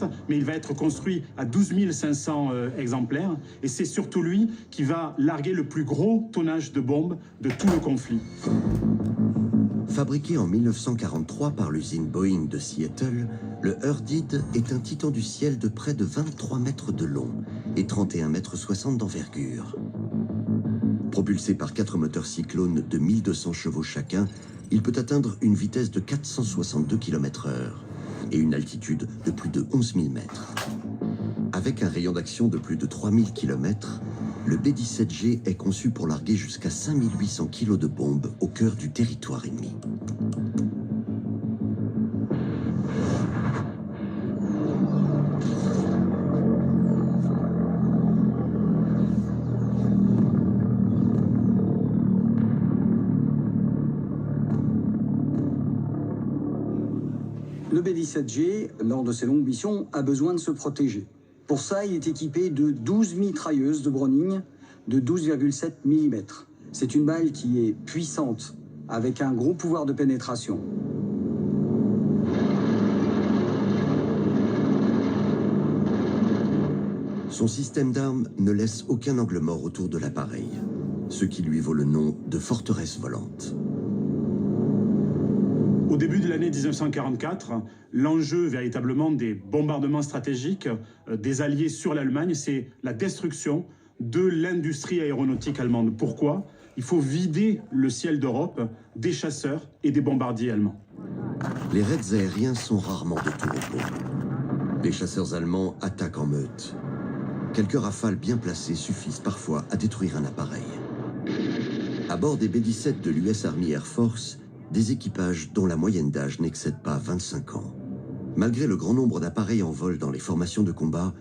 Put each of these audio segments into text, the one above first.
vente, mais il va être construit à 12 500 exemplaires. Et c'est surtout lui qui va larguer le plus gros tonnage de bombes de tout le conflit. Fabriqué en 1943 par l'usine Boeing de Seattle, le Hurrid est un titan du ciel de près de 23 mètres de long et 31,60 mètres d'envergure. Propulsé par 4 moteurs Cyclone de 1200 chevaux chacun, il peut atteindre une vitesse de 462 km/h et une altitude de plus de 11 000 mètres. Avec un rayon d'action de plus de 3000 km, le B-17G est conçu pour larguer jusqu'à 5800 kg de bombes au cœur du territoire ennemi. Le B-17G, lors de ses longues missions, a besoin de se protéger. Pour ça, il est équipé de 12 mitrailleuses de Browning de 12,7 mm. C'est une balle qui est puissante, avec un gros pouvoir de pénétration. Son système d'armes ne laisse aucun angle mort autour de l'appareil, ce qui lui vaut le nom de forteresse volante. Au début de l'année 1944, l'enjeu véritablement des bombardements stratégiques des Alliés sur l'Allemagne, c'est la destruction de l'industrie aéronautique allemande. Pourquoi? Il faut vider le ciel d'Europe des chasseurs et des bombardiers allemands. Les raids aériens sont rarement de tout repos. Les chasseurs allemands attaquent en meute. Quelques rafales bien placées suffisent parfois à détruire un appareil. À bord des B-17 de l'US Army Air Force, des équipages dont la moyenne d'âge n'excède pas 25 ans. Malgré le grand nombre d'appareils en vol dans les formations de combat,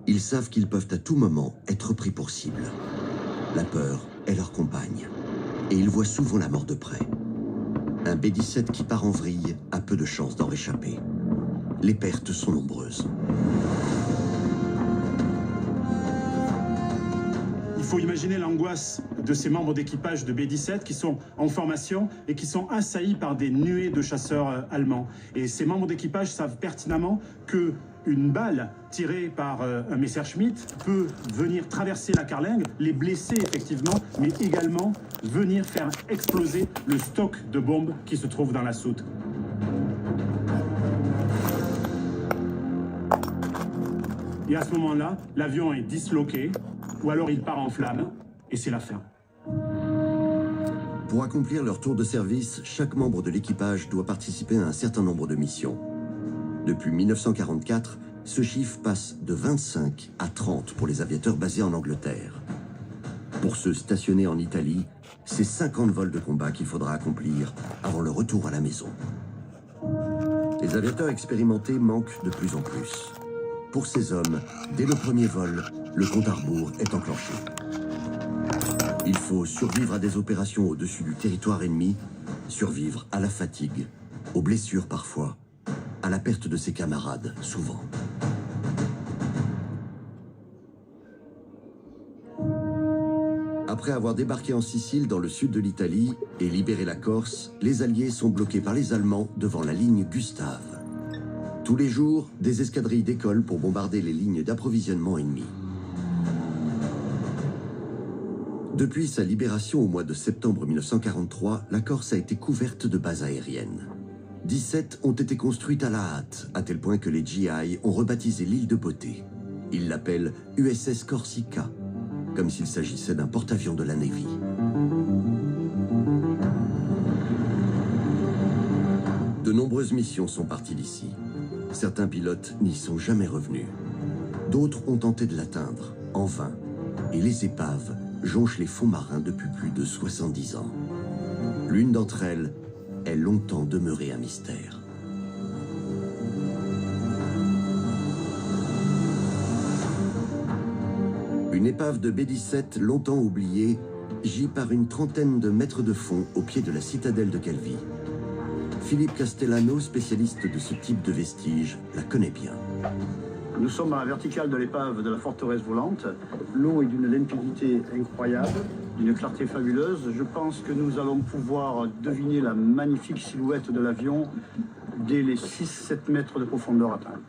ils savent qu'ils peuvent à tout moment être pris pour cible. La peur est leur compagne, et ils voient souvent la mort de près. Un B-17 qui part en vrille a peu de chances d'en réchapper. Les pertes sont nombreuses. Il faut imaginer l'angoisse de ces membres d'équipage de B-17 qui sont en formation et qui sont assaillis par des nuées de chasseurs allemands. Et ces membres d'équipage savent pertinemment qu'une balle tirée par un Messerschmitt peut venir traverser la carlingue, les blesser effectivement, mais également venir faire exploser le stock de bombes qui se trouve dans la soute. Et à ce moment-là, l'avion est disloqué, ou alors il part en flammes, et c'est la fin. Pour accomplir leur tour de service, chaque membre de l'équipage doit participer à un certain nombre de missions. Depuis 1944, ce chiffre passe de 25 à 30 pour les aviateurs basés en Angleterre. Pour ceux stationnés en Italie, c'est 50 vols de combat qu'il faudra accomplir avant le retour à la maison. Les aviateurs expérimentés manquent de plus en plus. Pour ces hommes, dès le premier vol, le compte à rebours est enclenché. Il faut survivre à des opérations au-dessus du territoire ennemi, survivre à la fatigue, aux blessures parfois, à la perte de ses camarades, souvent. Après avoir débarqué en Sicile, dans le sud de l'Italie, et libéré la Corse, les Alliés sont bloqués par les Allemands devant la ligne Gustave. Tous les jours, des escadrilles décollent pour bombarder les lignes d'approvisionnement ennemies. Depuis sa libération au mois de septembre 1943, la Corse a été couverte de bases aériennes. 17 ont été construites à la hâte, à tel point que les GI ont rebaptisé l'île de Beauté. Ils l'appellent USS Corsica, comme s'il s'agissait d'un porte-avions de la Navy. De nombreuses missions sont parties d'ici. Certains pilotes n'y sont jamais revenus. D'autres ont tenté de l'atteindre, en vain. Et les épaves jonchent les fonds marins depuis plus de 70 ans. L'une d'entre elles est longtemps demeurée un mystère. Une épave de B-17 longtemps oubliée gît par une trentaine de mètres de fond au pied de la citadelle de Calvi. Philippe Castellano, spécialiste de ce type de vestiges, la connaît bien. Nous sommes à la verticale de l'épave de la forteresse volante. L'eau est d'une limpidité incroyable, d'une clarté fabuleuse. Je pense que nous allons pouvoir deviner la magnifique silhouette de l'avion dès les 6-7 mètres de profondeur atteinte.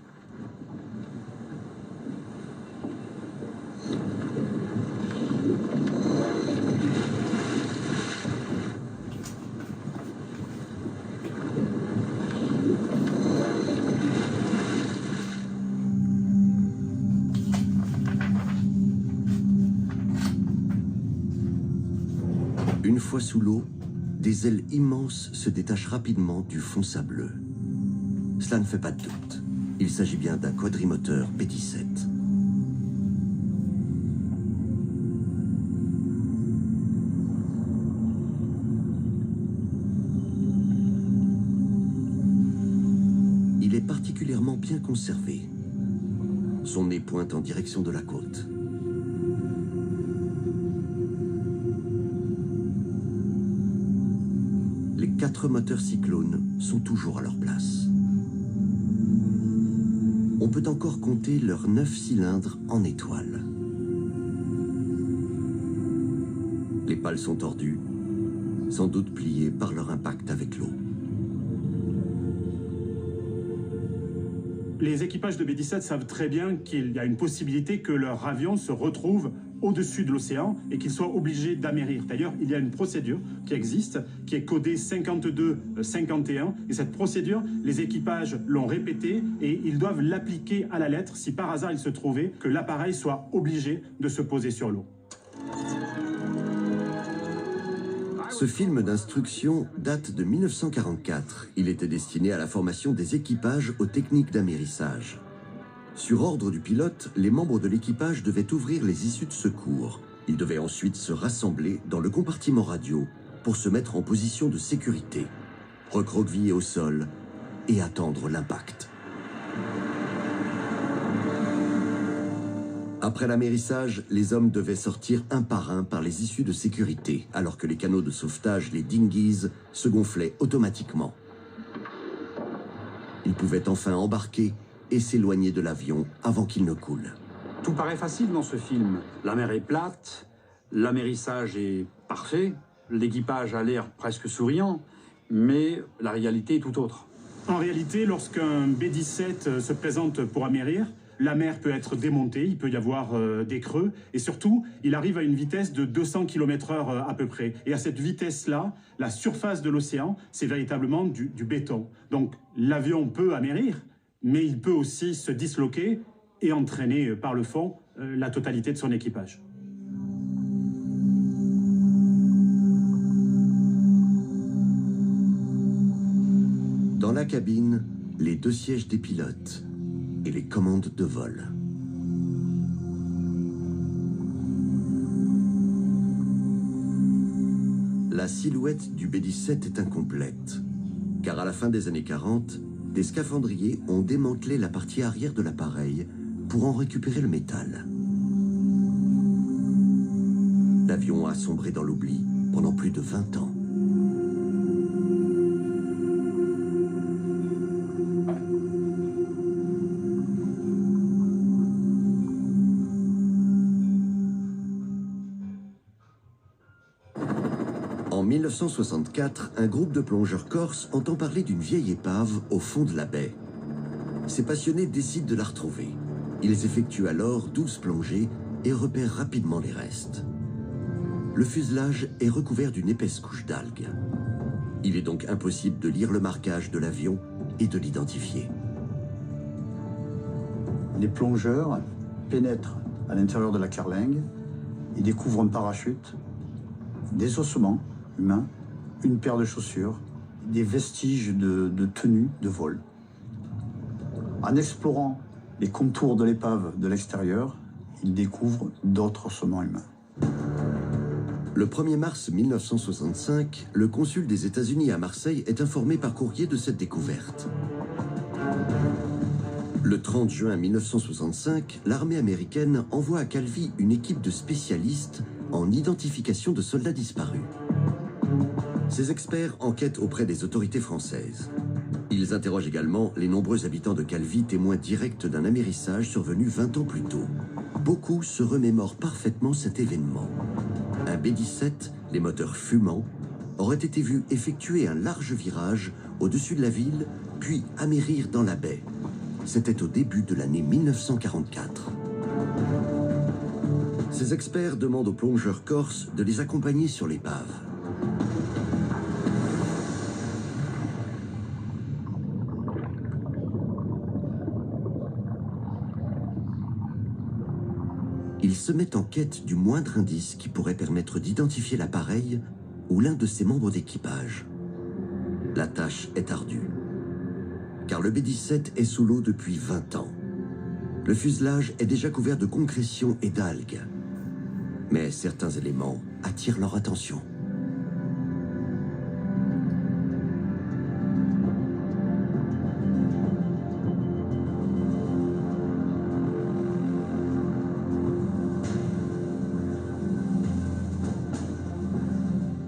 fois sous l'eau, des ailes immenses se détachent rapidement du fond sableux. Cela ne fait pas de doute. Il s'agit bien d'un quadrimoteur B-17. Il est particulièrement bien conservé. Son nez pointe en direction de la côte. Les 4 moteurs Cyclone sont toujours à leur place. On peut encore compter leurs 9 cylindres en étoile. Les pales sont tordues, sans doute pliées par leur impact avec l'eau. Les équipages de B-17 savent très bien qu'il y a une possibilité que leur avion se retrouve au-dessus de l'océan et qu'ils soient obligés d'amérir. D'ailleurs, il y a une procédure qui existe, qui est codée 52-51. Et cette procédure, les équipages l'ont répétée et ils doivent l'appliquer à la lettre si par hasard il se trouvait que l'appareil soit obligé de se poser sur l'eau. Ce film d'instruction date de 1944. Il était destiné à la formation des équipages aux techniques d'amérissage. Sur ordre du pilote, les membres de l'équipage devaient ouvrir les issues de secours. Ils devaient ensuite se rassembler dans le compartiment radio pour se mettre en position de sécurité, recroqueviller au sol et attendre l'impact. Après l'amérissage, les hommes devaient sortir un par les issues de sécurité, alors que les canaux de sauvetage, les dinghies, se gonflaient automatiquement. Ils pouvaient enfin embarquer et s'éloigner de l'avion avant qu'il ne coule. Tout paraît facile dans ce film. La mer est plate, l'amérissage est parfait, l'équipage a l'air presque souriant, mais la réalité est tout autre. En réalité, lorsqu'un B-17 se présente pour amérir, la mer peut être démontée, il peut y avoir des creux, et surtout, il arrive à une vitesse de 200 km/h à peu près. Et à cette vitesse-là, la surface de l'océan, c'est véritablement du béton. Donc l'avion peut amérir, mais il peut aussi se disloquer et entraîner par le fond la totalité de son équipage. Dans la cabine, les 2 sièges des pilotes et les commandes de vol. La silhouette du B-17 est incomplète, car à la fin des années 40, des scaphandriers ont démantelé la partie arrière de l'appareil pour en récupérer le métal. L'avion a sombré dans l'oubli pendant plus de 20 ans. En 1964, un groupe de plongeurs corses entend parler d'une vieille épave au fond de la baie. Ces passionnés décident de la retrouver. Ils effectuent alors 12 plongées et repèrent rapidement les restes. Le fuselage est recouvert d'une épaisse couche d'algues. Il est donc impossible de lire le marquage de l'avion et de l'identifier. Les plongeurs pénètrent à l'intérieur de la carlingue et découvrent un parachute, des ossements humains, une paire de chaussures, des vestiges de tenue de vol. En explorant les contours de l'épave de l'extérieur, ils découvrent d'autres ossements humains. Le 1er mars 1965, le consul des États-Unis à Marseille est informé par courrier de cette découverte. Le 30 juin 1965, l'armée américaine envoie à Calvi une équipe de spécialistes en identification de soldats disparus. Ces experts enquêtent auprès des autorités françaises. Ils interrogent également les nombreux habitants de Calvi, témoins directs d'un amérissage survenu 20 ans plus tôt. Beaucoup se remémorent parfaitement cet événement. Un B-17, les moteurs fumants, aurait été vu effectuer un large virage au-dessus de la ville, puis amérir dans la baie. C'était au début de l'année 1944. Ces experts demandent aux plongeurs corses de les accompagner sur l'épave. Ils se mettent en quête du moindre indice qui pourrait permettre d'identifier l'appareil ou l'un de ses membres d'équipage. La tâche est ardue, car le B-17 est sous l'eau depuis 20 ans. Le fuselage est déjà couvert de concrétions et d'algues, mais certains éléments attirent leur attention.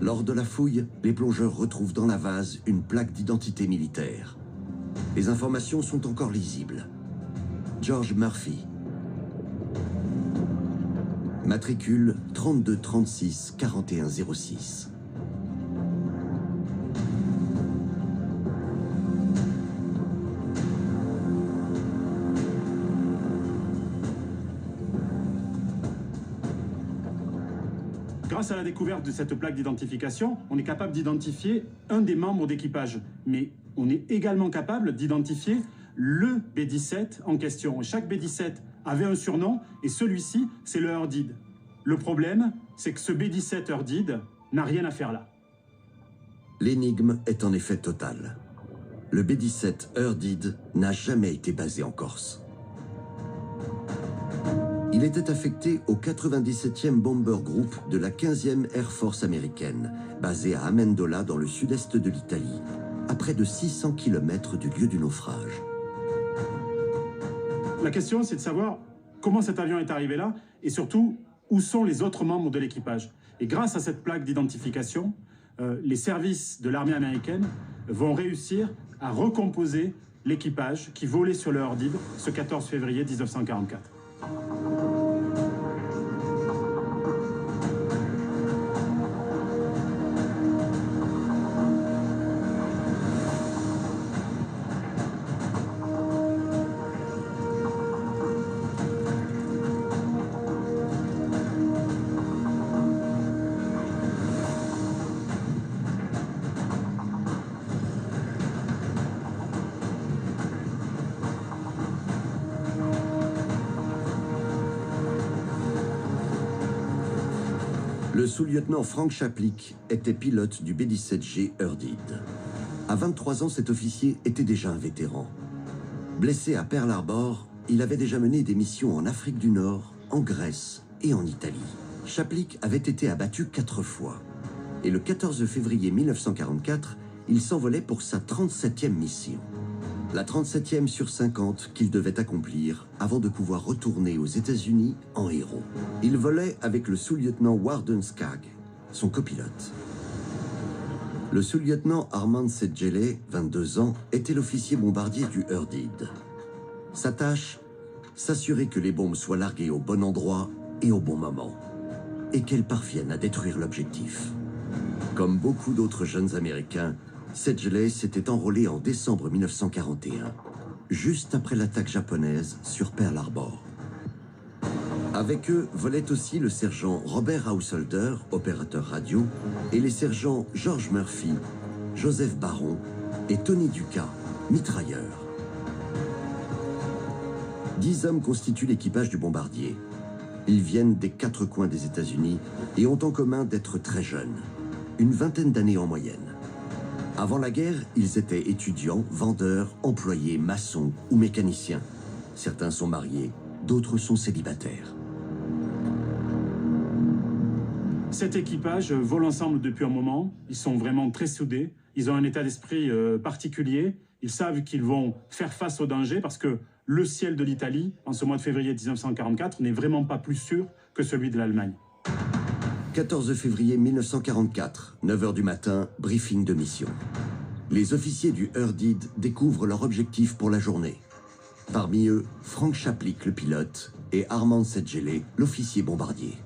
Lors de la fouille, les plongeurs retrouvent dans la vase une plaque d'identité militaire. Les informations sont encore lisibles. George Murphy. Matricule 32 36 41 06. Grâce à la découverte de cette plaque d'identification, on est capable d'identifier un des membres d'équipage. Mais on est également capable d'identifier le B-17 en question. Chaque B-17 avait un surnom et celui-ci, c'est le Urdid. Le problème, c'est que ce B-17 Urdid n'a rien à faire là. L'énigme est en effet totale. Le B-17 Urdid n'a jamais été basé en Corse. Il était affecté au 97e Bomber Group de la 15e Air Force américaine, basé à Amendola dans le sud-est de l'Italie, à près de 600 km du lieu du naufrage. La question, c'est de savoir comment cet avion est arrivé là et surtout, où sont les autres membres de l'équipage. Et grâce à cette plaque d'identification, les services de l'armée américaine vont réussir à recomposer l'équipage qui volait sur le Urdid ce 14 février 1944. Le sous-lieutenant Frank Chaplik était pilote du B-17G Urdid. À 23 ans, cet officier était déjà un vétéran. Blessé à Pearl Harbor, il avait déjà mené des missions en Afrique du Nord, en Grèce et en Italie. Chaplik avait été abattu 4 fois. Et le 14 février 1944, il s'envolait pour sa 37e mission. La 37e sur 50 qu'il devait accomplir avant de pouvoir retourner aux États-Unis en héros. Il volait avec le sous-lieutenant Warden Skaggs, son copilote. Le sous-lieutenant Armand Sedgele, 22 ans, était l'officier bombardier du Urdid. Sa tâche, s'assurer que les bombes soient larguées au bon endroit et au bon moment, et qu'elles parviennent à détruire l'objectif. Comme beaucoup d'autres jeunes Américains, Sedgele s'était enrôlé en décembre 1941, juste après l'attaque japonaise sur Pearl Harbor. Avec eux volaient aussi le sergent Robert Householder, opérateur radio, et les sergents George Murphy, Joseph Baron et Tony Duca, mitrailleur. 10 hommes constituent l'équipage du bombardier. Ils viennent des 4 coins des États-Unis et ont en commun d'être très jeunes, une vingtaine d'années en moyenne. Avant la guerre, ils étaient étudiants, vendeurs, employés, maçons ou mécaniciens. Certains sont mariés, d'autres sont célibataires. Cet équipage vole ensemble depuis un moment. Ils sont vraiment très soudés. Ils ont un état d'esprit particulier. Ils savent qu'ils vont faire face au danger parce que le ciel de l'Italie, en ce mois de février 1944, n'est vraiment pas plus sûr que celui de l'Allemagne. 14 février 1944, 9h du matin, briefing de mission. Les officiers du Urdid découvrent leur objectif pour la journée. Parmi eux, Frank Chaplik, le pilote, et Armand Sedgele, l'officier bombardier.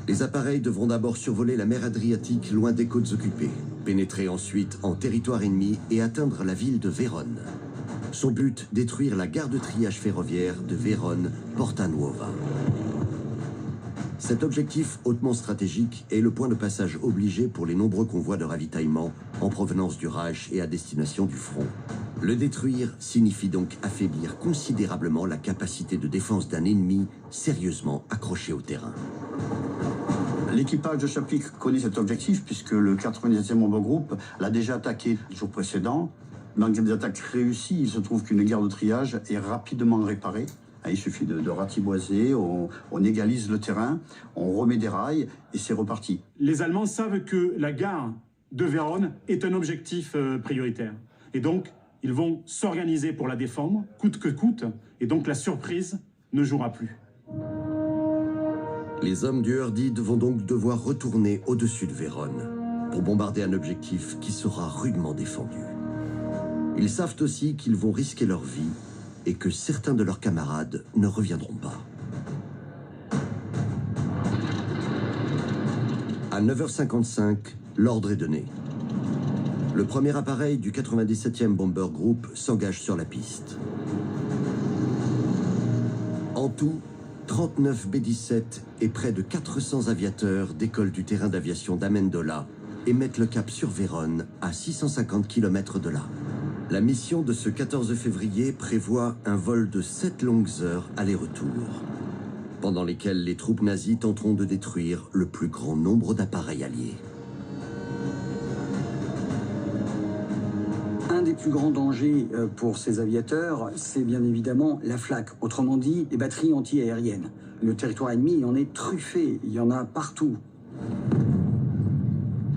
Les appareils devront d'abord survoler la mer Adriatique loin des côtes occupées, pénétrer ensuite en territoire ennemi et atteindre la ville de Vérone. Son but, détruire la gare de triage ferroviaire de Vérone-Porta Nuova. Cet objectif hautement stratégique est le point de passage obligé pour les nombreux convois de ravitaillement en provenance du Reich et à destination du front. Le détruire signifie donc affaiblir considérablement la capacité de défense d'un ennemi sérieusement accroché au terrain. L'équipage de Chaplik connaît cet objectif puisque le 97e Bomber Group l'a déjà attaqué le jour précédent. Dans des attaques réussies, il se trouve qu'une gare de triage est rapidement réparée. Il suffit de ratiboiser, on égalise le terrain, on remet des rails et c'est reparti. Les Allemands savent que la gare de Vérone est un objectif prioritaire. Et donc, ils vont s'organiser pour la défendre, coûte que coûte. Et donc, la surprise ne jouera plus. Les hommes du Urdid vont donc devoir retourner au-dessus de Vérone pour bombarder un objectif qui sera rudement défendu. Ils savent aussi qu'ils vont risquer leur vie et que certains de leurs camarades ne reviendront pas. À 9h55, l'ordre est donné. Le premier appareil du 97e Bomber Group s'engage sur la piste. En tout, 39 B-17 et près de 400 aviateurs décollent du terrain d'aviation d'Amendola et mettent le cap sur Vérone à 650 km de là. La mission de ce 14 février prévoit un vol de 7 longues heures aller-retour, pendant lesquelles les troupes nazies tenteront de détruire le plus grand nombre d'appareils alliés. Un des plus grands dangers pour ces aviateurs, c'est bien évidemment la FLAC, autrement dit les batteries anti-aériennes. Le territoire ennemi, il y en est truffé, il y en a partout.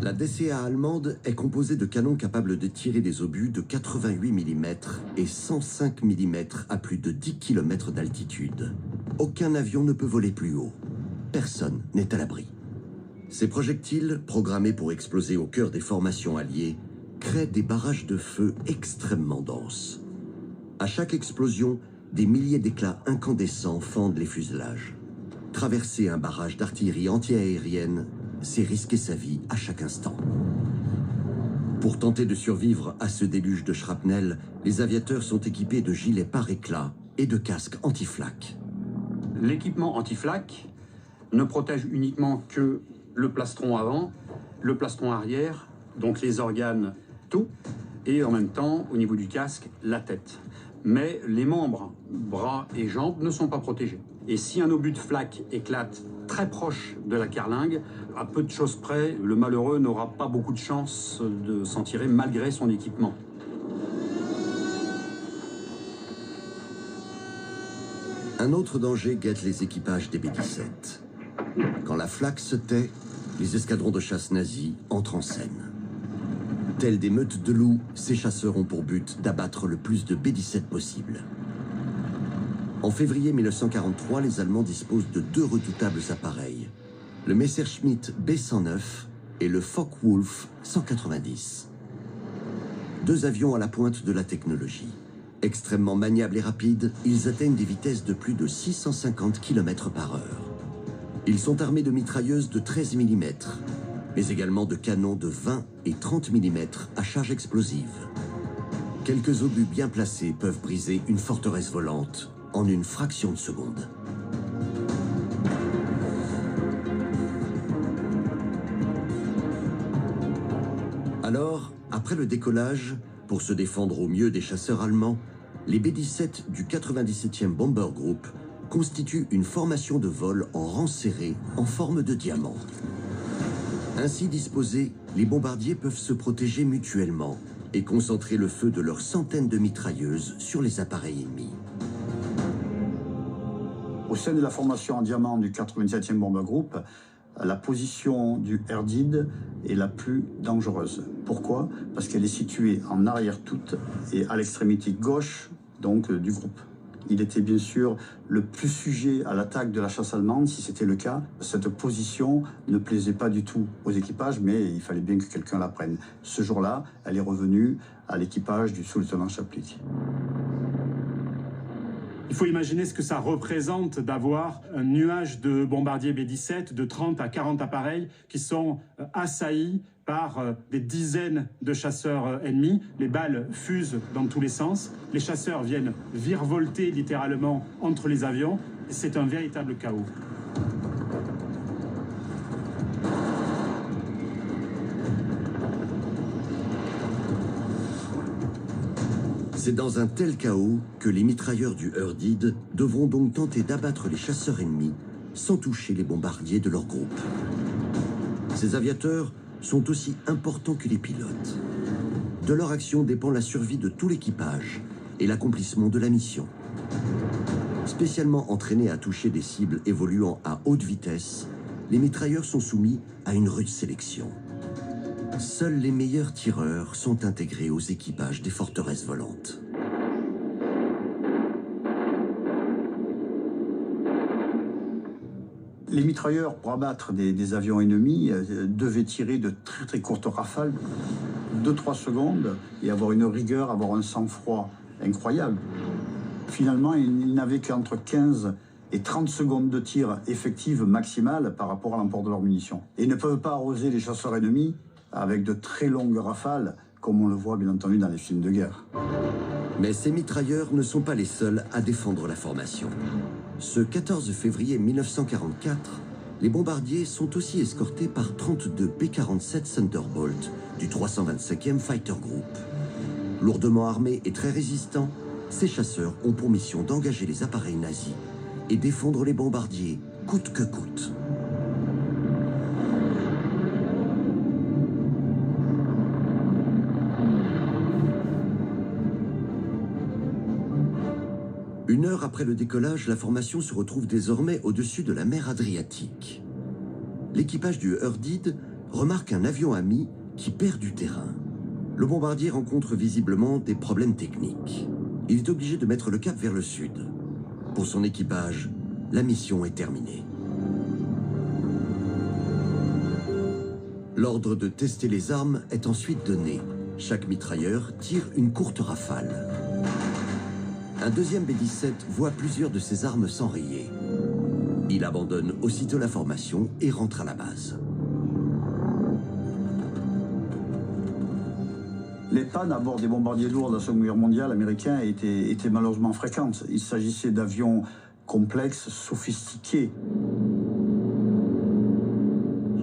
La DCA allemande est composée de canons capables de tirer des obus de 88 mm et 105 mm à plus de 10 km d'altitude. Aucun avion ne peut voler plus haut. Personne n'est à l'abri. Ces projectiles, programmés pour exploser au cœur des formations alliées, créent des barrages de feu extrêmement denses. À chaque explosion, des milliers d'éclats incandescents fendent les fuselages. Traverser un barrage d'artillerie anti-aérienne, c'est risquer sa vie à chaque instant. Pour tenter de survivre à ce déluge de shrapnel, les aviateurs sont équipés de gilets par éclat et de casques anti-flak. L'équipement anti-flak ne protège uniquement que le plastron avant, le plastron arrière, donc les organes, tout, et en même temps, au niveau du casque, la tête. Mais les membres, bras et jambes ne sont pas protégés. Et si un obus de flak éclate très proche de la carlingue, à peu de choses près, le malheureux n'aura pas beaucoup de chance de s'en tirer malgré son équipement. Un autre danger guette les équipages des B-17. Quand la flak se tait, les escadrons de chasse nazis entrent en scène. Tels des meutes de loups, ces chasseurs ont pour but d'abattre le plus de B-17 possible. En février 1943, les Allemands disposent de deux redoutables appareils, le Messerschmitt B-109 et le Focke-Wulf 190. Deux avions à la pointe de la technologie. Extrêmement maniables et rapides, ils atteignent des vitesses de plus de 650 km/h. Ils sont armés de mitrailleuses de 13 mm, mais également de canons de 20 et 30 mm à charge explosive. Quelques obus bien placés peuvent briser une forteresse volante en une fraction de seconde. Alors, après le décollage, pour se défendre au mieux des chasseurs allemands, les B-17 du 97e Bomber Group constituent une formation de vol en rang serré en forme de diamant. Ainsi disposés, les bombardiers peuvent se protéger mutuellement et concentrer le feu de leurs centaines de mitrailleuses sur les appareils ennemis. Au sein de la formation en diamant du 97e Bomber Group, la position du Urdid est la plus dangereuse. Pourquoi? Parce qu'elle est située en arrière toute et à l'extrémité gauche donc du groupe. Il était bien sûr le plus sujet à l'attaque de la chasse allemande, si c'était le cas. Cette position ne plaisait pas du tout aux équipages, mais il fallait bien que quelqu'un la prenne. Ce jour-là, elle est revenue à l'équipage du sous-lieutenant Chaplik. Il faut imaginer ce que ça représente d'avoir un nuage de bombardiers B-17 de 30 à 40 appareils qui sont assaillis par des dizaines de chasseurs ennemis. Les balles fusent dans tous les sens. Les chasseurs viennent virevolter littéralement entre les avions. C'est un véritable chaos. C'est dans un tel chaos que les mitrailleurs du Urdid devront donc tenter d'abattre les chasseurs ennemis sans toucher les bombardiers de leur groupe. Ces aviateurs sont aussi importants que les pilotes. De leur action dépend la survie de tout l'équipage et l'accomplissement de la mission. Spécialement entraînés à toucher des cibles évoluant à haute vitesse, les mitrailleurs sont soumis à une rude sélection. Seuls les meilleurs tireurs sont intégrés aux équipages des forteresses volantes. Les mitrailleurs, pour abattre des avions ennemis, devaient tirer de très courtes rafales, 2-3 secondes, et avoir une rigueur, avoir un sang-froid incroyable. Finalement, ils n'avaient qu'entre 15 et 30 secondes de tir effective maximale par rapport à l'emport de leur munitions. Et ils ne peuvent pas arroser les chasseurs ennemis avec de très longues rafales, comme on le voit bien entendu dans les films de guerre. Mais ces mitrailleurs ne sont pas les seuls à défendre la formation. Ce 14 février 1944, les bombardiers sont aussi escortés par 32 P-47 Thunderbolt du 325e Fighter Group. Lourdement armés et très résistants, ces chasseurs ont pour mission d'engager les appareils nazis et défendre les bombardiers coûte que coûte. Une heure après le décollage, la formation se retrouve désormais au-dessus de la mer Adriatique. L'équipage du Urdid remarque un avion ami qui perd du terrain. Le bombardier rencontre visiblement des problèmes techniques. Il est obligé de mettre le cap vers le sud. Pour son équipage, la mission est terminée. L'ordre de tester les armes est ensuite donné. Chaque mitrailleur tire une courte rafale. Un deuxième B-17 voit plusieurs de ses armes s'enrayer. Il abandonne aussitôt la formation et rentre à la base. Les pannes à bord des bombardiers lourds de la Seconde Guerre mondiale américains étaient malheureusement fréquentes. Il s'agissait d'avions complexes, sophistiqués.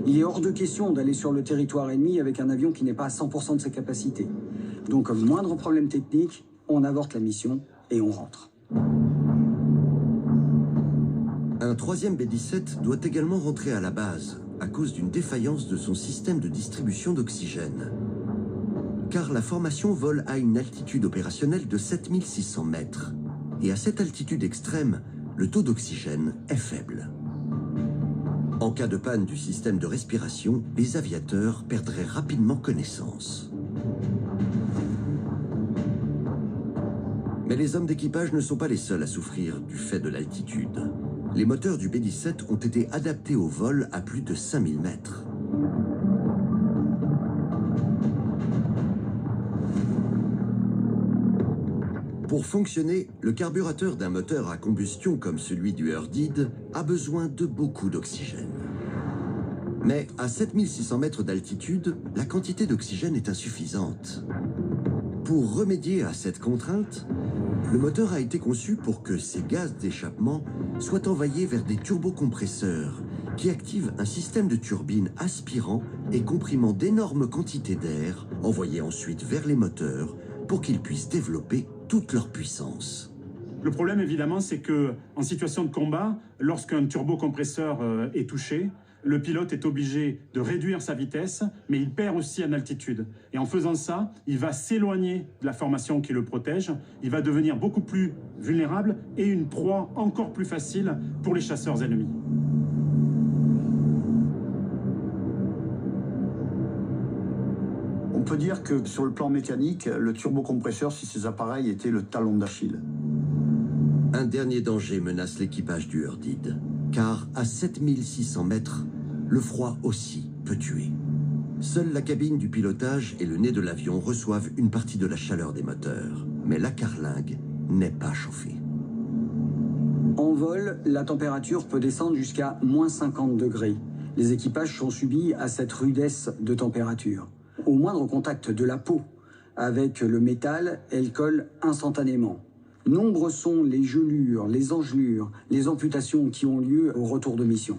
Il est hors de question d'aller sur le territoire ennemi avec un avion qui n'est pas à 100% de ses capacités. Donc, comme moindre problème technique, on avorte la mission et on rentre. Un troisième B-17 doit également rentrer à la base à cause d'une défaillance de son système de distribution d'oxygène. Car la formation vole à une altitude opérationnelle de 7600 mètres. Et à cette altitude extrême, le taux d'oxygène est faible. En cas de panne du système de respiration, les aviateurs perdraient rapidement connaissance. Mais les hommes d'équipage ne sont pas les seuls à souffrir du fait de l'altitude. Les moteurs du B-17 ont été adaptés au vol à plus de 5000 mètres. Pour fonctionner, le carburateur d'un moteur à combustion comme celui du Urdid a besoin de beaucoup d'oxygène. Mais à 7600 mètres d'altitude, la quantité d'oxygène est insuffisante. Pour remédier à cette contrainte, le moteur a été conçu pour que ces gaz d'échappement soient envoyés vers des turbocompresseurs qui activent un système de turbines aspirant et comprimant d'énormes quantités d'air, envoyés ensuite vers les moteurs pour qu'ils puissent développer toute leur puissance. Le problème, évidemment, c'est que en situation de combat, lorsqu'un turbocompresseur est touché, le pilote est obligé de réduire sa vitesse, mais il perd aussi en altitude. Et en faisant ça, il va s'éloigner de la formation qui le protège, il va devenir beaucoup plus vulnérable et une proie encore plus facile pour les chasseurs ennemis. On peut dire que sur le plan mécanique, le turbocompresseur, si ces appareils étaient le talon d'Achille. Un dernier danger menace l'équipage du Urdid, car à 7600 mètres, le froid aussi peut tuer. Seule la cabine du pilotage et le nez de l'avion reçoivent une partie de la chaleur des moteurs, mais la carlingue n'est pas chauffée. En vol, la température peut descendre jusqu'à moins 50 degrés. Les équipages sont subis à cette rudesse de température. Au moindre contact de la peau avec le métal, elle colle instantanément. Nombreux sont les gelures, les engelures, les amputations qui ont lieu au retour de mission.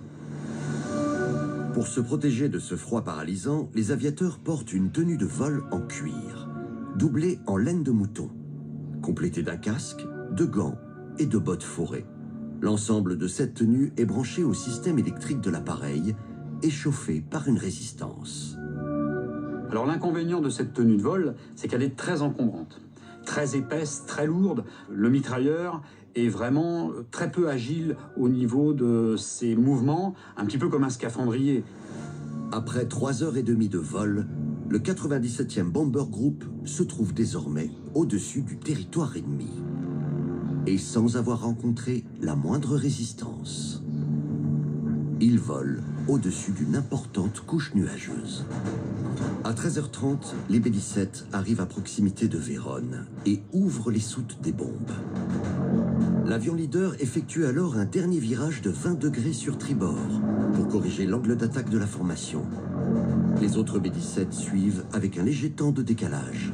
Pour se protéger de ce froid paralysant, les aviateurs portent une tenue de vol en cuir, doublée en laine de mouton, complétée d'un casque, de gants et de bottes fourrées. L'ensemble de cette tenue est branché au système électrique de l'appareil échauffée par une résistance. Alors l'inconvénient de cette tenue de vol, c'est qu'elle est très encombrante, très épaisse, très lourde. Le mitrailleur est vraiment très peu agile au niveau de ses mouvements, un petit peu comme un scaphandrier. Après 3h30 de vol, le 97e Bomber Group se trouve désormais au-dessus du territoire ennemi. Et sans avoir rencontré la moindre résistance. Il vole au-dessus d'une importante couche nuageuse. À 13h30, les B-17 arrivent à proximité de Vérone et ouvrent les soutes des bombes. L'avion leader effectue alors un dernier virage de 20 degrés sur tribord pour corriger l'angle d'attaque de la formation. Les autres B-17 suivent avec un léger temps de décalage.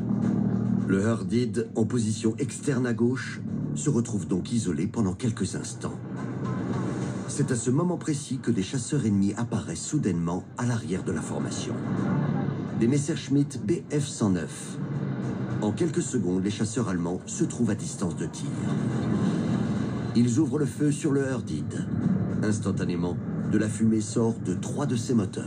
Le Hurdid, en position externe à gauche, se retrouve donc isolé pendant quelques instants. C'est à ce moment précis que des chasseurs ennemis apparaissent soudainement à l'arrière de la formation. Des Messerschmitt Bf-109. En quelques secondes, les chasseurs allemands se trouvent à distance de tir. Ils ouvrent le feu sur le Hurdid. Instantanément, de la fumée sort de 3 de ses moteurs.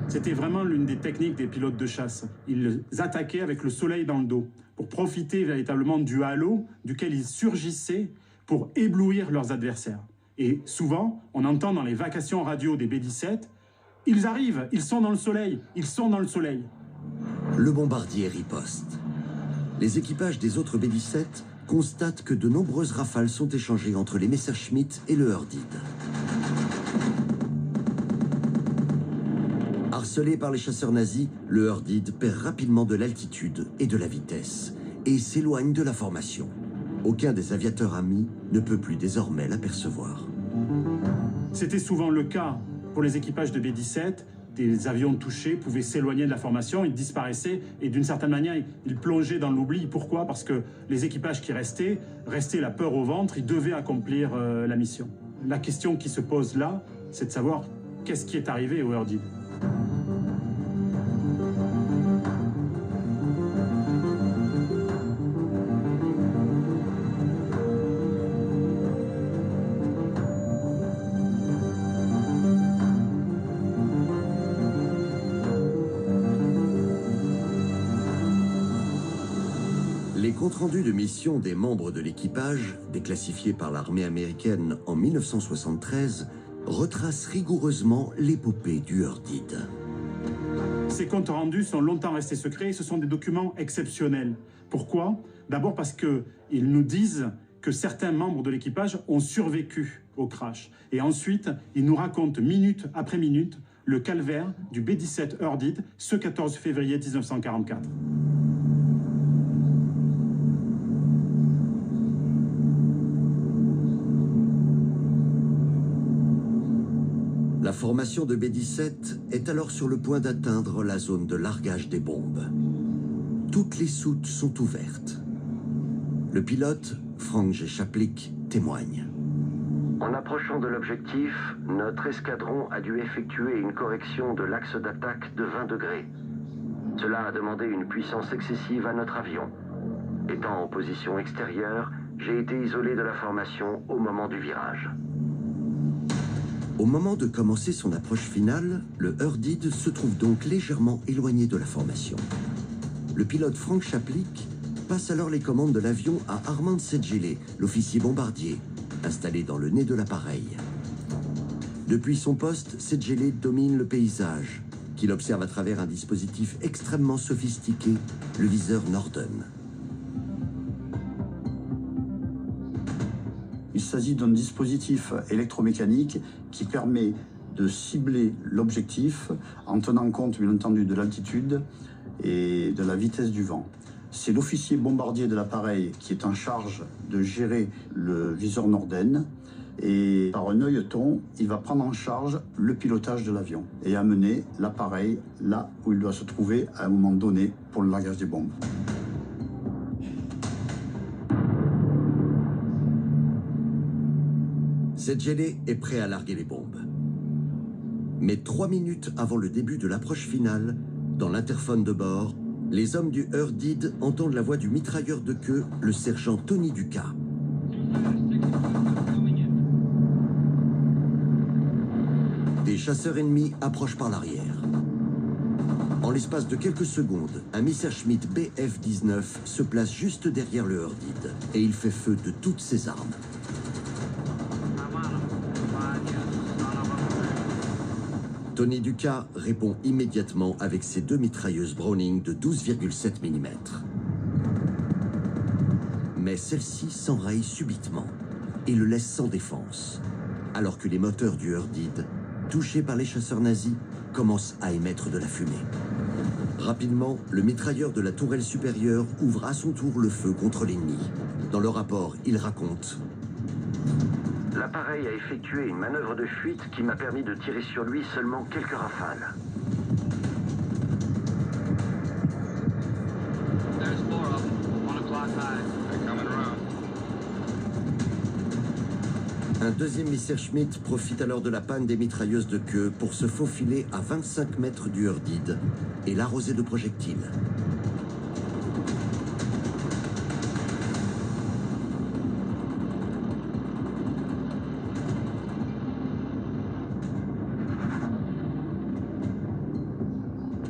C'était vraiment l'une des techniques des pilotes de chasse. Ils attaquaient avec le soleil dans le dos, pour profiter véritablement du halo duquel ils surgissaient pour éblouir leurs adversaires. Et souvent, on entend dans les vacations radio des B-17, « Ils arrivent, ils sont dans le soleil, ils sont dans le soleil ». Le bombardier riposte. Les équipages des autres B-17 constatent que de nombreuses rafales sont échangées entre les Messerschmitt et le Hurdid. Harcelé par les chasseurs nazis, le Hurdid perd rapidement de l'altitude et de la vitesse et s'éloigne de la formation. Aucun des aviateurs amis ne peut plus désormais l'apercevoir. C'était souvent le cas pour les équipages de B-17. Des avions touchés pouvaient s'éloigner de la formation, ils disparaissaient et d'une certaine manière, ils plongeaient dans l'oubli. Pourquoi? Parce que les équipages qui restaient la peur au ventre, ils devaient accomplir la mission. La question qui se pose là, c'est de savoir qu'est-ce qui est arrivé au Hurdid. Les comptes rendus de mission des membres de l'équipage, déclassifiés par l'armée américaine en 1973, retracent rigoureusement l'épopée du Hurdid. Ces comptes rendus sont longtemps restés secrets et ce sont des documents exceptionnels. Pourquoi? D'abord parce qu'ils nous disent que certains membres de l'équipage ont survécu au crash. Et ensuite, ils nous racontent minute après minute le calvaire du B-17 Hurdid ce 14 février 1944. La formation de B-17 est alors sur le point d'atteindre la zone de largage des bombes. Toutes les soutes sont ouvertes. Le pilote, Frank G. Chaplik, témoigne. En approchant de l'objectif, notre escadron a dû effectuer une correction de l'axe d'attaque de 20 degrés. Cela a demandé une puissance excessive à notre avion. Étant en position extérieure, j'ai été isolé de la formation au moment du virage. Au moment de commencer son approche finale, le Hurdid se trouve donc légèrement éloigné de la formation. Le pilote Frank Chaplik passe alors les commandes de l'avion à Armand Sedgele, l'officier bombardier, installé dans le nez de l'appareil. Depuis son poste, Sedgele domine le paysage, qu'il observe à travers un dispositif extrêmement sophistiqué, le viseur Norden. Il s'agit d'un dispositif électromécanique qui permet de cibler l'objectif en tenant compte, bien entendu, de l'altitude et de la vitesse du vent. C'est l'officier bombardier de l'appareil qui est en charge de gérer le viseur Norden et par un œilleton, il va prendre en charge le pilotage de l'avion et amener l'appareil là où il doit se trouver à un moment donné pour le largage des bombes. Sedgele est prêt à larguer les bombes. Mais 3 minutes avant le début de l'approche finale, dans l'interphone de bord, les hommes du Hurdid entendent la voix du mitrailleur de queue, le sergent Tony Ducas. chasseurs ennemis approchent par l'arrière. En l'espace de quelques secondes, un Messerschmitt Bf-19 se place juste derrière le Herdid et il fait feu de toutes ses armes. Tony Ducat répond immédiatement avec ses 2 mitrailleuses Browning de 12,7 mm. Mais celle-ci s'enraye subitement et le laisse sans défense, alors que les moteurs du Herdid, touchés par les chasseurs nazis, commencent à émettre de la fumée. Rapidement, le mitrailleur de la tourelle supérieure ouvre à son tour le feu contre l'ennemi. Dans le rapport, il raconte: l'appareil a effectué une manœuvre de fuite qui m'a permis de tirer sur lui seulement quelques rafales. Un deuxième Messerschmitt profite alors de la panne des mitrailleuses de queue pour se faufiler à 25 mètres du Herdid et l'arroser de projectiles.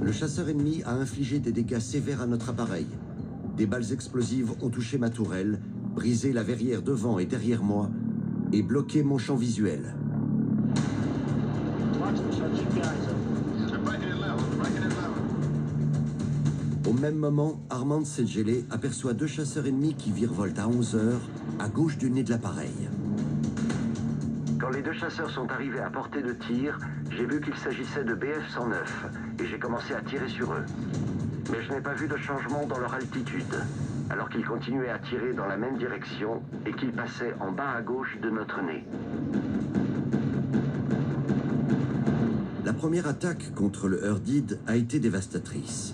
Le chasseur ennemi a infligé des dégâts sévères à notre appareil. Des balles explosives ont touché ma tourelle, brisé la verrière devant et derrière moi, et bloqué mon champ visuel. Au même moment, Armand Segele aperçoit 2 chasseurs ennemis qui virevoltent à 11 heures, à gauche du nez de l'appareil. Quand les 2 chasseurs sont arrivés à portée de tir, j'ai vu qu'il s'agissait de Bf-109 et j'ai commencé à tirer sur eux. Mais je n'ai pas vu de changement dans leur altitude, alors qu'ils continuaient à tirer dans la même direction et qu'ils passaient en bas à gauche de notre nez. La première attaque contre le Herdid a été dévastatrice.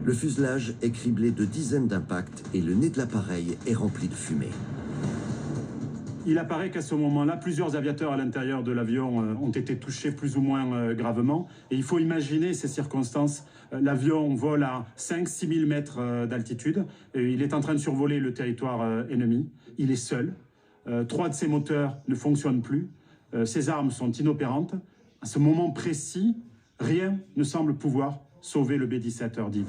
Le fuselage est criblé de dizaines d'impacts et le nez de l'appareil est rempli de fumée. Il apparaît qu'à ce moment-là, plusieurs aviateurs à l'intérieur de l'avion ont été touchés plus ou moins gravement. Et il faut imaginer ces circonstances. L'avion vole à 5-6 000 mètres d'altitude. Il est en train de survoler le territoire ennemi. Il est seul. 3 de ses moteurs ne fonctionnent plus. Ses armes sont inopérantes. À ce moment précis, rien ne semble pouvoir sauver le B-17 Herdid.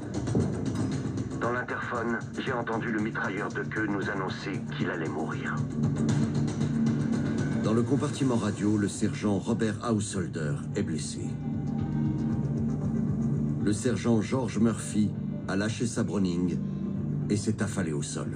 Dans l'interphone, j'ai entendu le mitrailleur de queue nous annoncer qu'il allait mourir. Dans le compartiment radio, le sergent Robert Householder est blessé. Le sergent George Murphy a lâché sa Browning et s'est affalé au sol.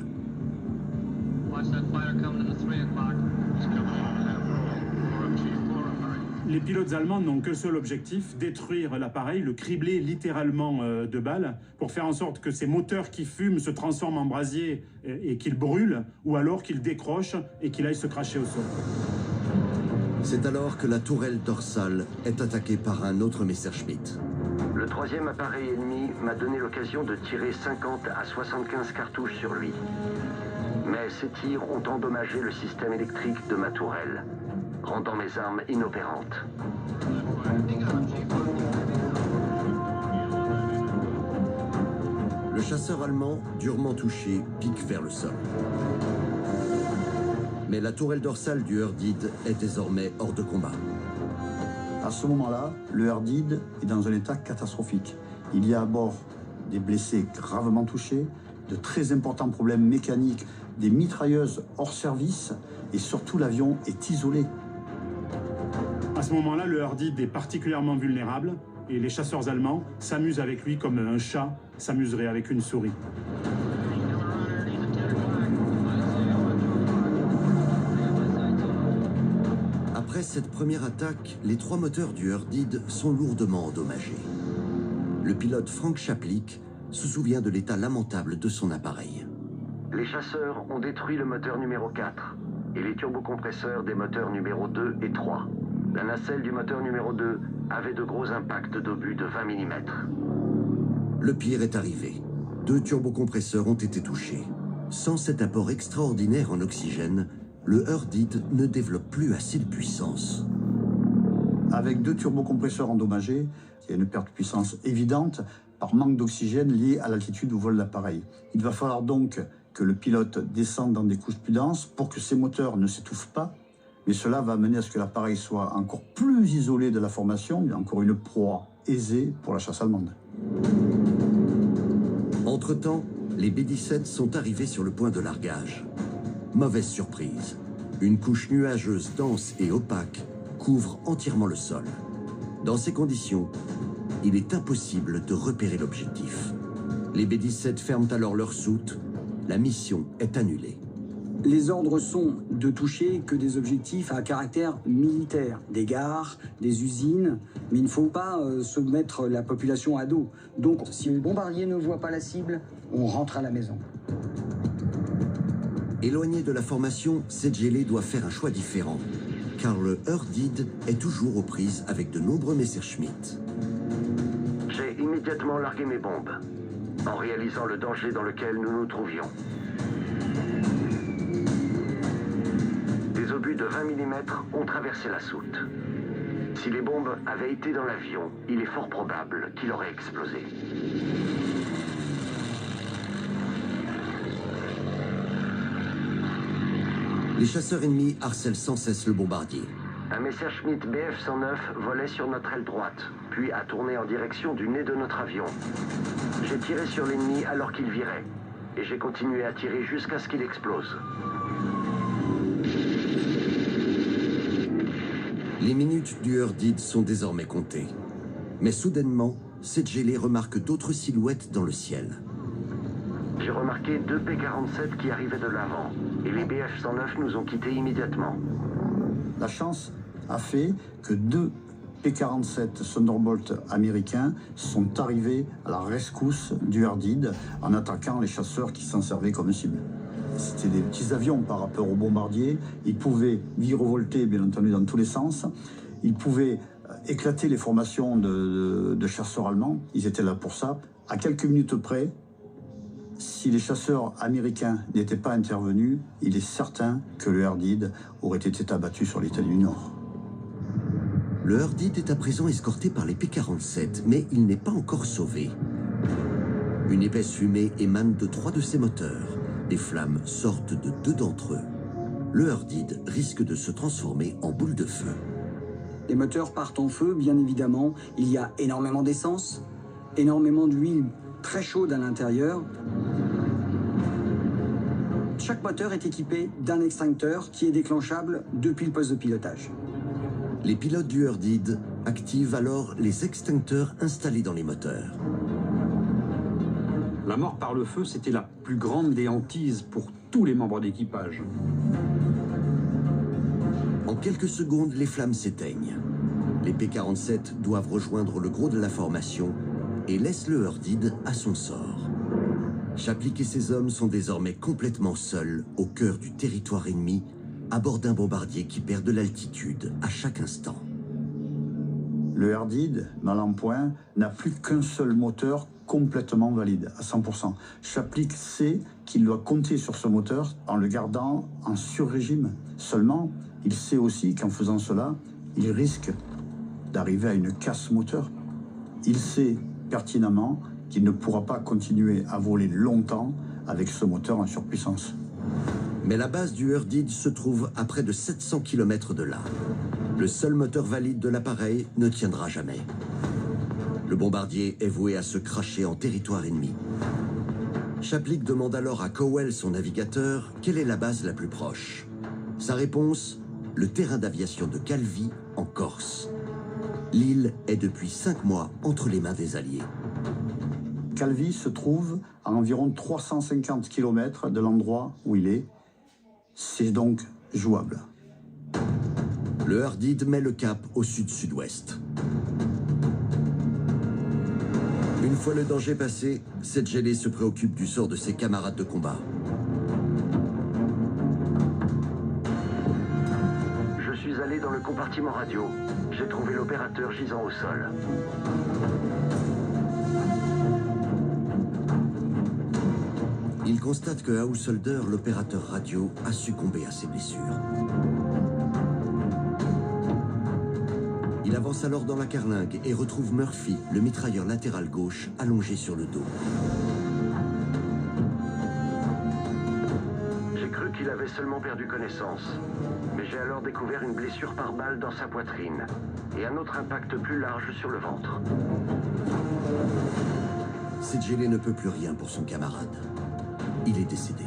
Les pilotes allemands n'ont qu'un seul objectif, détruire l'appareil, le cribler littéralement de balles, pour faire en sorte que ces moteurs qui fument se transforment en brasier et qu'ils brûlent, ou alors qu'ils décrochent et qu'il aille se cracher au sol. C'est alors que la tourelle dorsale est attaquée par un autre Messerschmitt. Le 3e appareil ennemi m'a donné l'occasion de tirer 50 à 75 cartouches sur lui. Mais ces tirs ont endommagé le système électrique de ma tourelle, rendant mes armes inopérantes. Le chasseur allemand, durement touché, pique vers le sol. Mais la tourelle dorsale du Herdid est désormais hors de combat. À ce moment-là, le Herdid est dans un état catastrophique. Il y a à bord des blessés gravement touchés, de très importants problèmes mécaniques, des mitrailleuses hors service et surtout l'avion est isolé. À ce moment-là, le Herdid est particulièrement vulnérable et les chasseurs allemands s'amusent avec lui comme un chat s'amuserait avec une souris. Après cette première attaque, les 3 moteurs du Herdid sont lourdement endommagés. Le pilote Frank Chaplik se souvient de l'état lamentable de son appareil. Les chasseurs ont détruit le moteur numéro 4 et les turbocompresseurs des moteurs numéro 2 et 3. La nacelle du moteur numéro 2 avait de gros impacts d'obus de 20 mm. Le pire est arrivé. 2 turbocompresseurs ont été touchés. Sans cet apport extraordinaire en oxygène, le Herdid ne développe plus assez de puissance. Avec 2 turbocompresseurs endommagés, il y a une perte de puissance évidente par manque d'oxygène lié à l'altitude où vole l'appareil. Il va falloir donc que le pilote descende dans des couches plus denses pour que ces moteurs ne s'étouffent pas Mais cela va amener à ce que l'appareil soit encore plus isolé de la formation, encore une proie aisée pour la chasse allemande. Entre-temps, les B-17 sont arrivés sur le point de largage. Mauvaise surprise. Une couche nuageuse dense et opaque couvre entièrement le sol. Dans ces conditions, il est impossible de repérer l'objectif. Les B-17 ferment alors leur soute. La mission est annulée. Les ordres sont de toucher que des objectifs à caractère militaire, des gares, des usines, mais il ne faut pas se mettre la population à dos. Donc, si le bombardier ne voit pas la cible, on rentre à la maison. Éloigné de la formation, Székely doit faire un choix différent, car le Herdid est toujours aux prises avec de nombreux Messerschmitt. J'ai immédiatement largué mes bombes, en réalisant le danger dans lequel nous nous trouvions. Des obus de 20 mm ont traversé la soute. Si les bombes avaient été dans l'avion, il est fort probable qu'il aurait explosé. Les chasseurs ennemis harcèlent sans cesse le bombardier. Un Messerschmitt Bf-109 volait sur notre aile droite, puis a tourné en direction du nez de notre avion. J'ai tiré sur l'ennemi alors qu'il virait, et j'ai continué à tirer jusqu'à ce qu'il explose. Les minutes du Herdid sont désormais comptées. Mais soudainement, Székely remarque d'autres silhouettes dans le ciel. J'ai remarqué 2 P-47 qui arrivaient de l'avant, et les Bf-109 nous ont quittés immédiatement. La chance a fait que 2 P-47 Thunderbolt américains sont arrivés à la rescousse du Herdid en attaquant les chasseurs qui s'en servaient comme cible. C'était des petits avions par rapport aux bombardiers. Ils pouvaient virevolter, bien entendu, dans tous les sens. Ils pouvaient éclater les formations de chasseurs allemands. Ils étaient là pour ça. À quelques minutes près, si les chasseurs américains n'étaient pas intervenus, il est certain que le Herdid aurait été abattu sur l'Italie du Nord. Le Herdid est à présent escorté par les P-47, mais il n'est pas encore sauvé. Une épaisse fumée émane de 3 de ses moteurs. Des flammes sortent de 2 d'entre eux. Le Herdid risque de se transformer en boule de feu. Les moteurs partent en feu, bien évidemment. Il y a énormément d'essence, énormément d'huile très chaude à l'intérieur. Chaque moteur est équipé d'un extincteur qui est déclenchable depuis le poste de pilotage. Les pilotes du Herdid activent alors les extincteurs installés dans les moteurs. La mort par le feu, c'était la plus grande des hantises pour tous les membres d'équipage. En quelques secondes, les flammes s'éteignent. Les P-47 doivent rejoindre le gros de la formation et laissent le Herdid à son sort. Chaplik et ses hommes sont désormais complètement seuls au cœur du territoire ennemi, à bord d'un bombardier qui perd de l'altitude à chaque instant. Le Herdid, mal en point, n'a plus qu'un seul moteur complètement valide, à 100%. Chaplik sait qu'il doit compter sur ce moteur en le gardant en sur-régime. Seulement, il sait aussi qu'en faisant cela, il risque d'arriver à une casse moteur. Il sait pertinemment qu'il ne pourra pas continuer à voler longtemps avec ce moteur en surpuissance. Mais la base du Herdid se trouve à près de 700 km de là. Le seul moteur valide de l'appareil ne tiendra jamais. Le bombardier est voué à se cracher en territoire ennemi. Chaplik demande alors à Cowell, son navigateur, quelle est la base la plus proche. Sa réponse, le terrain d'aviation de Calvi, en Corse. L'île est depuis 5 mois entre les mains des Alliés. Calvi se trouve à environ 350 km de l'endroit où il est. C'est donc jouable. Le Herdid met le cap au sud-sud-ouest. Une fois le danger passé, Székely se préoccupe du sort de ses camarades de combat. Je suis allé dans le compartiment radio. J'ai trouvé l'opérateur gisant au sol. Il constate que Householder, l'opérateur radio, a succombé à ses blessures. Il avance alors dans la carlingue et retrouve Murphy, le mitrailleur latéral gauche, allongé sur le dos. J'ai cru qu'il avait seulement perdu connaissance. Mais j'ai alors découvert une blessure par balle dans sa poitrine et un autre impact plus large sur le ventre. Sedgele ne peut plus rien pour son camarade. Il est décédé.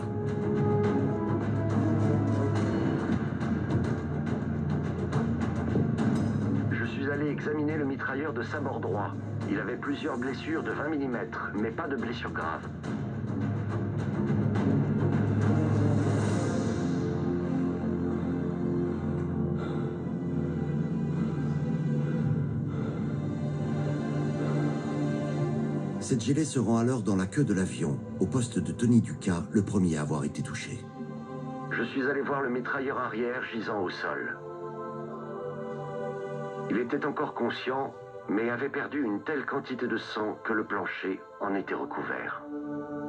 Je suis allé examiner le mitrailleur de sa bord droit. Il avait plusieurs blessures de 20 mm, mais pas de blessures graves. Sedgele se rend alors dans la queue de l'avion, au poste de Tony Duca, le premier à avoir été touché. Je suis allé voir le mitrailleur arrière gisant au sol. Il était encore conscient, mais avait perdu une telle quantité de sang que le plancher en était recouvert.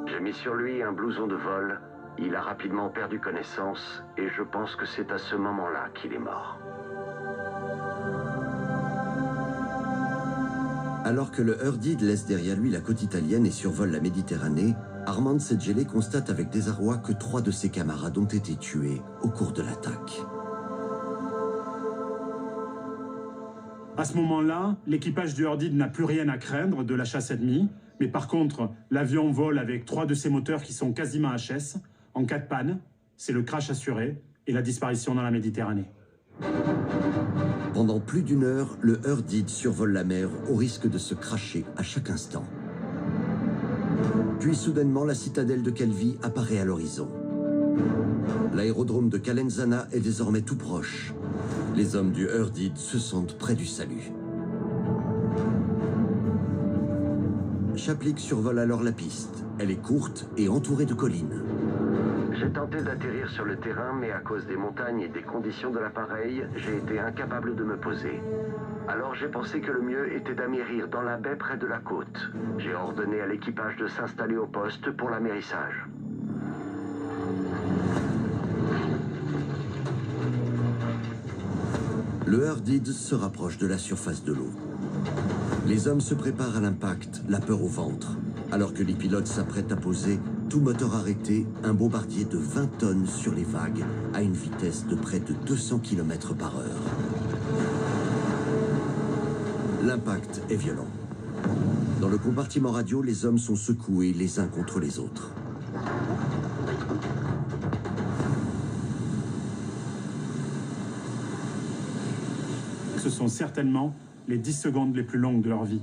J'ai mis sur lui un blouson de vol, il a rapidement perdu connaissance et je pense que c'est à ce moment-là qu'il est mort. Alors que le Urdid laisse derrière lui la côte italienne et survole la Méditerranée, Armand Sedgele constate avec désarroi que 3 de ses camarades ont été tués au cours de l'attaque. À ce moment-là, l'équipage du Urdid n'a plus rien à craindre de la chasse ennemie, mais par contre, l'avion vole avec 3 de ses moteurs qui sont quasiment HS. En cas de panne, c'est le crash assuré et la disparition dans la Méditerranée. Pendant plus d'1 heure, le Urdid survole la mer au risque de se cracher à chaque instant. Puis soudainement, la citadelle de Calvi apparaît à l'horizon. L'aérodrome de Calenzana est désormais tout proche. Les hommes du Urdid se sentent près du salut. Chaplik survole alors la piste. Elle est courte et entourée de collines. J'ai tenté d'atterrir sur le terrain, mais à cause des montagnes et des conditions de l'appareil, j'ai été incapable de me poser. Alors j'ai pensé que le mieux était d'amérir dans la baie près de la côte. J'ai ordonné à l'équipage de s'installer au poste pour l'amérissage. Le Urdid se rapproche de la surface de l'eau. Les hommes se préparent à l'impact, la peur au ventre. Alors que les pilotes s'apprêtent à poser, tout moteur arrêté, un bombardier de 20 tonnes sur les vagues à une vitesse de près de 200 km/h. L'impact est violent. Dans le compartiment radio, les hommes sont secoués les uns contre les autres. Ce sont certainement les 10 secondes les plus longues de leur vie.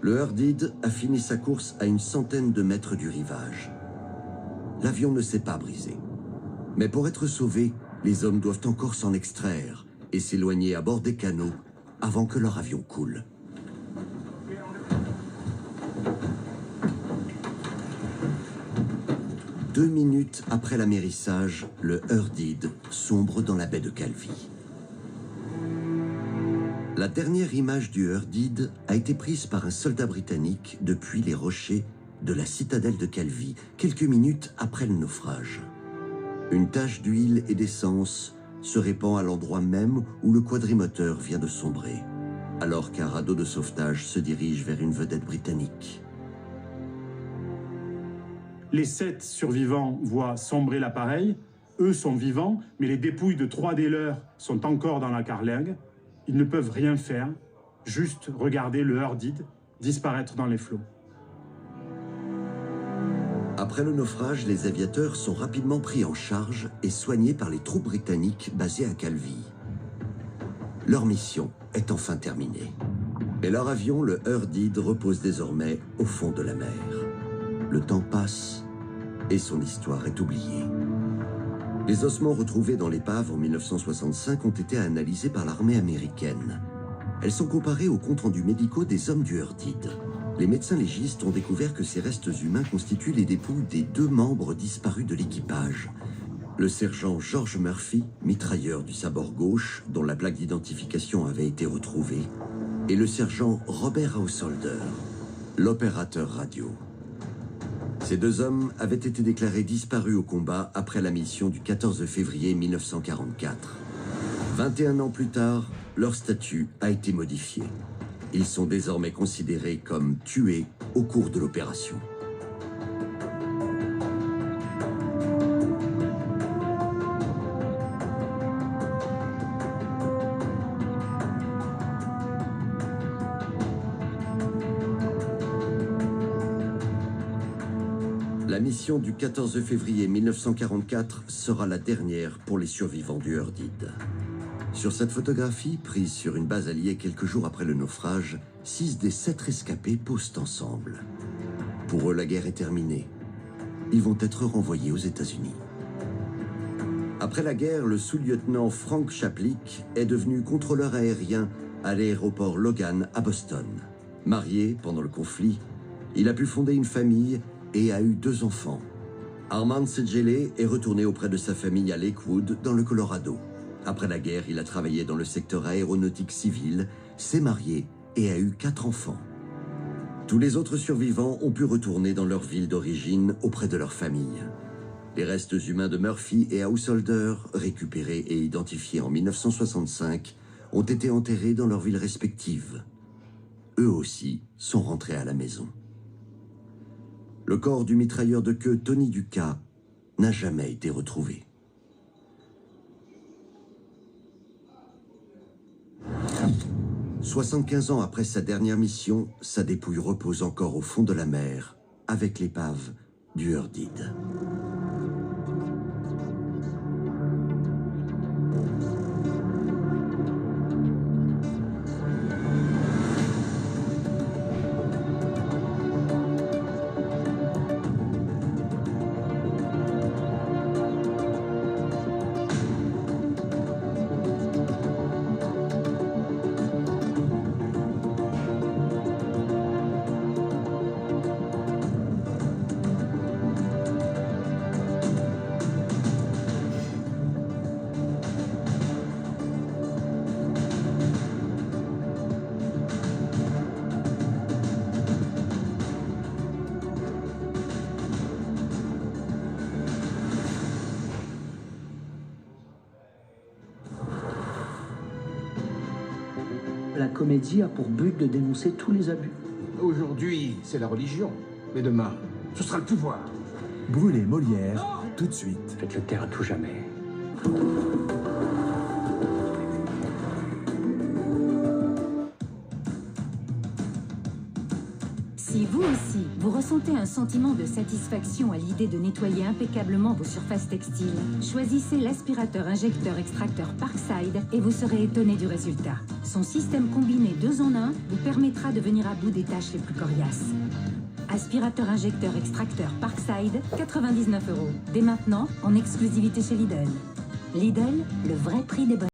Le Urdid a fini sa course à une centaine de mètres du rivage. L'avion ne s'est pas brisé. Mais pour être sauvé, les hommes doivent encore s'en extraire et s'éloigner à bord des canots avant que leur avion coule. Deux minutes après l'amérissage, le Urdid sombre dans la baie de Calvi. La dernière image du Urdid a été prise par un soldat britannique depuis les rochers de la citadelle de Calvi, quelques minutes après le naufrage. Une tache d'huile et d'essence se répand à l'endroit même où le quadrimoteur vient de sombrer, alors qu'un radeau de sauvetage se dirige vers une vedette britannique. Les 7 survivants voient sombrer l'appareil. Eux sont vivants, mais les dépouilles de 3 des leurs sont encore dans la carlingue. Ils ne peuvent rien faire, juste regarder le Urdid disparaître dans les flots. Après le naufrage, les aviateurs sont rapidement pris en charge et soignés par les troupes britanniques basées à Calvi. Leur mission est enfin terminée. Et leur avion, le Urdid, repose désormais au fond de la mer. Le temps passe et son histoire est oubliée. Les ossements retrouvés dans l'épave en 1965 ont été analysés par l'armée américaine. Elles sont comparées aux comptes rendus médicaux des hommes du Urdid. Les médecins légistes ont découvert que ces restes humains constituent les dépouilles des 2 membres disparus de l'équipage. Le sergent George Murphy, mitrailleur du sabord gauche, dont la plaque d'identification avait été retrouvée, et le sergent Robert Householder, l'opérateur radio. Ces 2 hommes avaient été déclarés disparus au combat après la mission du 14 février 1944. 21 ans plus tard, leur statut a été modifié. Ils sont désormais considérés comme tués au cours de l'opération. La mission du 14 février 1944 sera la dernière pour les survivants du Eurdid. Sur cette photographie, prise sur une base alliée quelques jours après le naufrage, 6 des 7 rescapés posent ensemble. Pour eux, la guerre est terminée. Ils vont être renvoyés aux États-Unis. Après la guerre, le sous-lieutenant Frank Chaplik est devenu contrôleur aérien à l'aéroport Logan à Boston. Marié pendant le conflit, il a pu fonder une famille et a eu 2 enfants. Armand Segele est retourné auprès de sa famille à Lakewood, dans le Colorado. Après la guerre, il a travaillé dans le secteur aéronautique civil, s'est marié et a eu 4 enfants. Tous les autres survivants ont pu retourner dans leur ville d'origine auprès de leur famille. Les restes humains de Murphy et Householder, récupérés et identifiés en 1965, ont été enterrés dans leurs villes respectives. Eux aussi sont rentrés à la maison. Le corps du mitrailleur de queue Tony Ducas n'a jamais été retrouvé. « 75 ans après sa dernière mission, sa dépouille repose encore au fond de la mer, avec l'épave du Eurdid. La comédie a pour but de dénoncer tous les abus. Aujourd'hui, c'est la religion. Mais demain, ce sera le pouvoir. Brûlez Molière, tout de suite. Faites le taire à tout jamais. Si vous aussi, vous ressentez un sentiment de satisfaction à l'idée de nettoyer impeccablement vos surfaces textiles, choisissez l'aspirateur injecteur extracteur Parkside et vous serez étonné du résultat. Son système combiné 2 en 1 vous permettra de venir à bout des tâches les plus coriaces. Aspirateur injecteur extracteur Parkside, 99 €. Dès maintenant, en exclusivité chez Lidl. Lidl, le vrai prix des bonnes